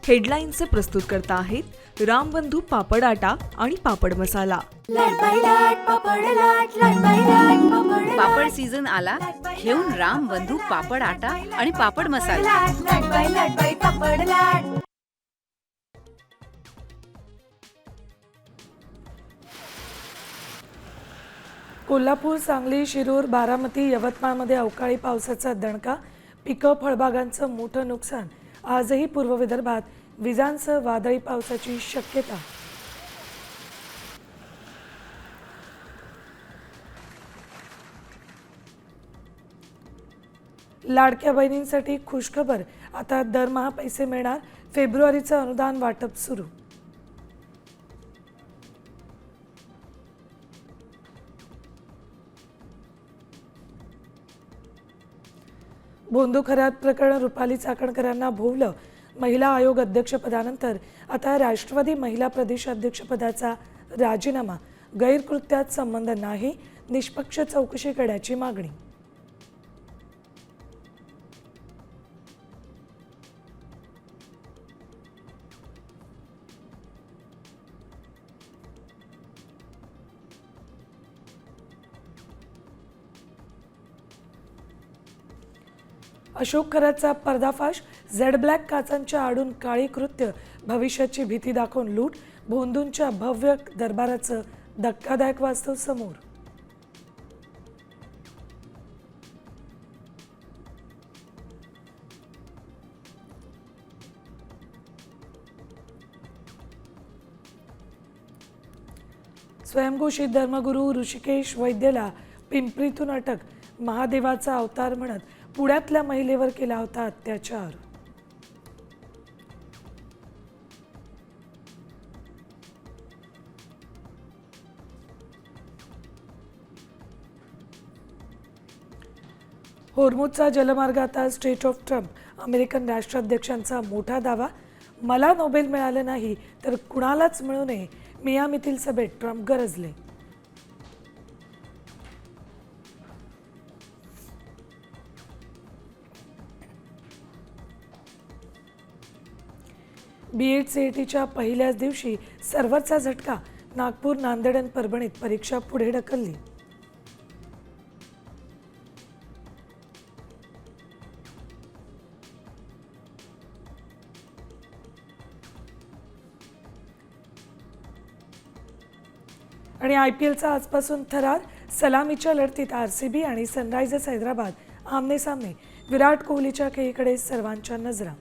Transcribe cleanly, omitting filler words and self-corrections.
हेडलाईनचे प्रस्तुतकर्ता आहेत रामबंधू पापड आटा आणि पापड मसाला। पापड सीझन आला, घेऊन रामबंधू पापड आटा आणि पापड मसाला। कोल्हापूर, सांगली, शिरूर, बारामती, यवतमाळमध्ये अवकाळी पावसाचा दणका, पिकं फळबागांचं मोठं नुकसान। आजही पूर्व विदर्भात विजांसह वादळी पावसाची शक्यता। लाडक्या बहिणींसाठी खुशखबर, आता दरमहा पैसे मिळणार, फेब्रुवारीचं अनुदान वाटप सुरू। बोंदूखरात प्रकरण, रुपाली चाकणकरांना भोवलं। महिला आयोग अध्यक्षपदानंतर आता राष्ट्रवादी महिला प्रदेशाध्यक्षपदाचा राजीनामा, गैरकृत्यात संबंध नाही, निष्पक्ष चौकशी करण्याची मागणी। अशोक खरातचा पर्दाफाश, झेड ब्लॅक काचांच्या आडून काळी कृत्य, भविष्याची भीती दाखवून लूट, भोंदूंच्या भव्य दरबाराचं धक्कादायक वास्तव समोर। स्वयंघोषित धर्मगुरू ऋषिकेश वैद्यला पिंपरीतून अटक, महादेवाचा अवतार म्हणत पुण्यातल्या महिलेवर केला होता अत्याचार। होर्मुझचा जलमार्ग आता स्ट्रेट ऑफ ट्रम्प, अमेरिकन राष्ट्राध्यक्षांचा मोठा दावा, मला नोबेल मिळालं नाही तर कुणालाच मिळू नये, मियामीतील सभेत ट्रम्प गरजले। बीएड सीईटीच्या पहिल्याच दिवशी सर्व्हरचा झटका, नागपूर, नांदेड आणि परभणीत परीक्षा पुढे ढकलली। आणि IPLचा आजपासून थरार, सलामीच्या लढतीत RCB आणि सनरायझर्स हैदराबाद आमने सामने, विराट कोहलीच्या खेळीकडे सर्वांच्या नजरा।